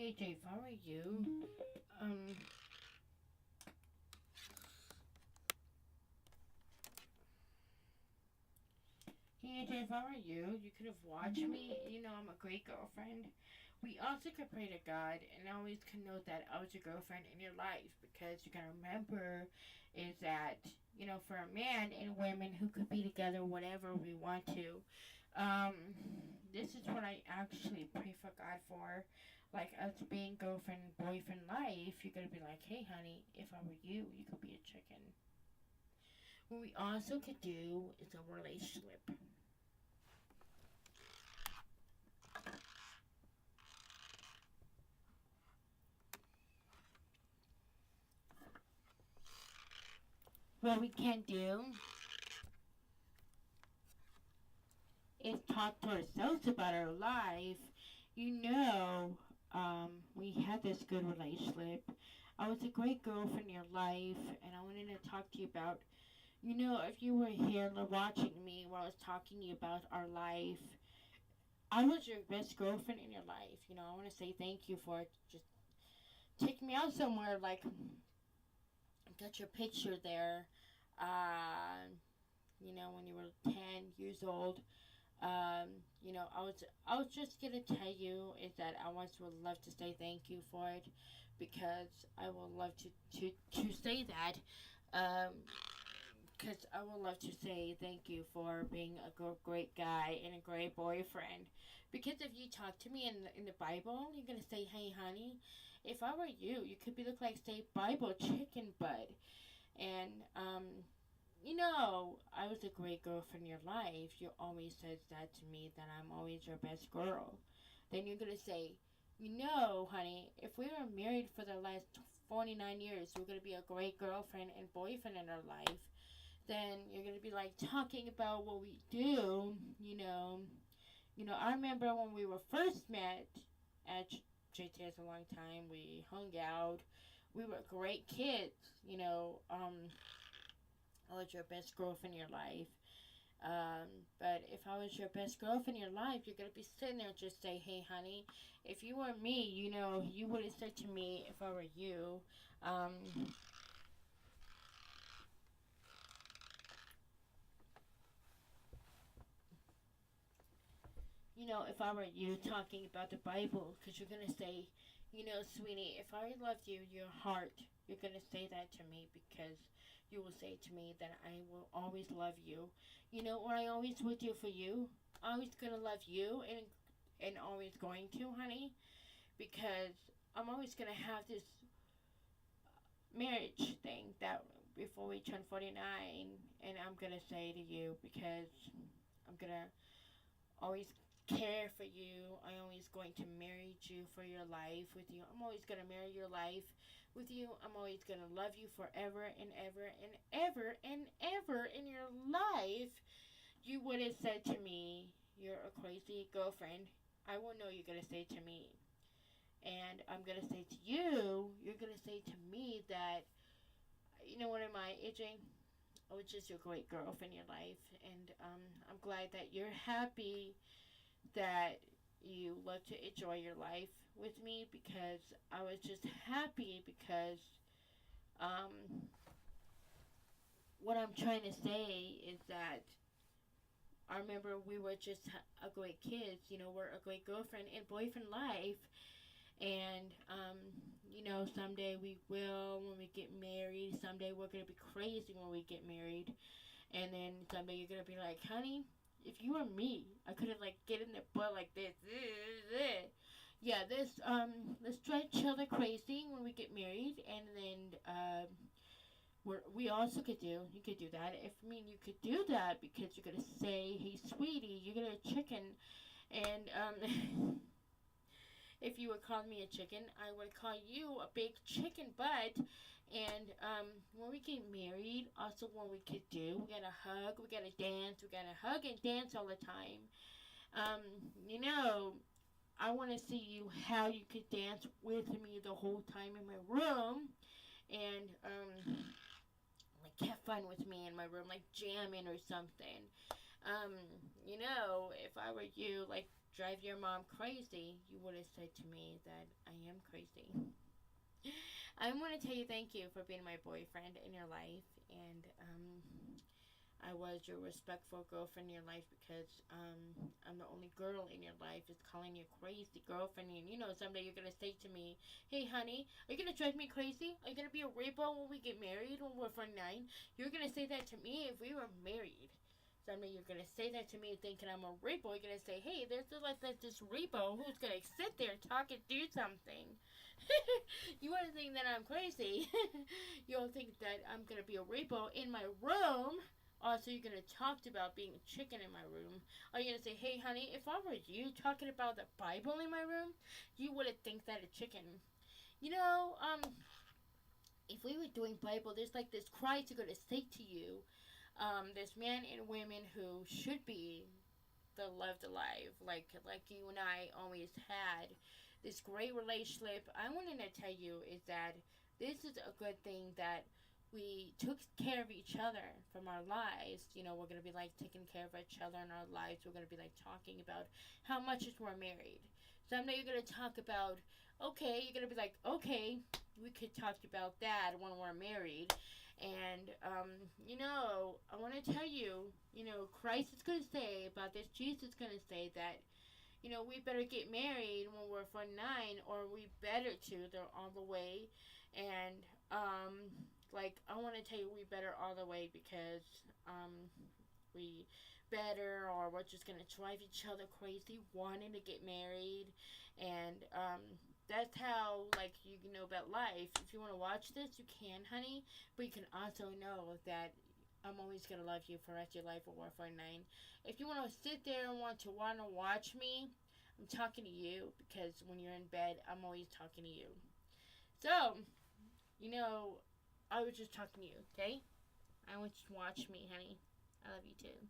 Hey AJ, if I were you, um, hey AJ, if I were you, you could have watched me. You know I'm a great girlfriend. We also could pray to God, and always can note that I was your girlfriend in your life because you can remember is that for a man and women who could be together whatever we want to. This is what I actually pray for God for. Like us being girlfriend and boyfriend life, you're gonna be like, hey honey, if I were you, you could be a chicken. What we also could do is a relationship. What we can do is talk to ourselves about our life. We had this good relationship. I was a great girlfriend in your life, and I wanted to talk to you about, if you were here watching me while I was talking to you about our life, I was your best girlfriend in your life. I want to say thank you for just taking me out somewhere, like, got your picture there, uh, when you were 10 years old. I was just gonna tell you is that I want to love to say thank you for it because I would love to say that. Um, because I would love to say thank you for being a great guy and a great boyfriend. Because if you talk to me in the Bible, you're gonna say, "Hey, honey, if I were you, you could be look like say Bible chicken butt." And I was a great girl in your life. You always said that to me that I'm always your best girl. Then you're gonna say, honey, if we were married for the last 49 years, we're gonna be a great girlfriend and boyfriend in our life. Then you're gonna be like talking about what we do. I remember when we were first met at JTS a long time. We hung out. We were great kids. I was your best girlfriend in your life. But if I was your best girlfriend in your life, you're gonna be sitting there just say, "Hey, honey, if you were me, you would have said to me if I were you, um, if I were you talking about the Bible, because you're gonna say, sweetie, if I loved you, your heart, you're gonna say that to me because you will say to me that I will always love you. What I always will do for you. I'm always gonna love you and always going to, honey, because I'm always gonna have this marriage thing that before we turn 49, and I'm gonna say to you because I'm gonna always care for you. I'm always going to marry you for your life with you. I'm always going to marry your life with you. I'm always going to love you forever and ever and ever and ever in your life. You would have said to me, "You're a crazy girlfriend." I will know you're going to say to me. And I'm going to say to you, you're going to say to me that, what am I, AJ? I was just your great girlfriend in your life. And I'm glad that you're happy that you love to enjoy your life with me because I was just happy because um, what I'm trying to say is that I remember we were just a great kids, we're a great girlfriend and boyfriend life. And, someday we will when we get married. Someday we're going to be crazy when we get married. And then someday you're gonna be like, honey, if you were me, I could have like get in the butt like this. Yeah, let's try each other crazy when we get married, and then we also could do. You could do that. You could do that because you're gonna say, hey, sweetie, you're gonna chicken, and if you would call me a chicken, I would call you a big chicken butt. And when we get married, also what we could do, we gotta hug, we gotta dance, we gotta hug and dance all the time. I want to see you how you could dance with me the whole time in my room, and like have fun with me in my room, like jamming or something. If I were you, like drive your mom crazy, you would have said to me that I am crazy. I want to tell you thank you for being my boyfriend in your life, and I was your respectful girlfriend in your life because I'm the only girl in your life is calling you crazy girlfriend. And you know, someday you're gonna say to me, "Hey, honey, are you gonna drive me crazy? Are you gonna be a rainbow when we get married when we're 49?" You're gonna say that to me if we were married. Someday you're gonna say that to me thinking I'm a repo. You're gonna say, "Hey, there's this repo who's gonna sit there talk and do something." You want to think that I'm crazy. You don't think that I'm gonna be a repo in my room. Also, you're gonna talk about being a chicken in my room. Are you gonna say, "Hey, honey, if I were you talking about the Bible in my room, you wouldn't think that a chicken." You know, if we were doing Bible, there's like this Christ is gonna say to you, there's men and women who should be the loved alive, like you and I always had this great relationship. I wanted to tell you is that this is a good thing that we took care of each other from our lives. You know, we're gonna be like taking care of each other in our lives. We're gonna be like talking about how much is we're married. Someday you're gonna talk about okay. You're gonna be like okay. We could talk about that when we're married. And, you know, I want to tell you, you know, Christ is going to say about this. Jesus is going to say that, you know, we better get married when we're 49, or we better to. They're all the way. And, like, I want to tell you, we better all the way because, we better, or we're just going to drive each other crazy wanting to get married. And, that's how, like, you know about life. If you want to watch this, you can, honey. But you can also know that I'm always going to love you for the rest of your life or for 9. If you want to sit there and want to watch me, I'm talking to you because when you're in bed, I'm always talking to you. So, you know, I was just talking to you, okay? I want you to watch me, honey. I love you too.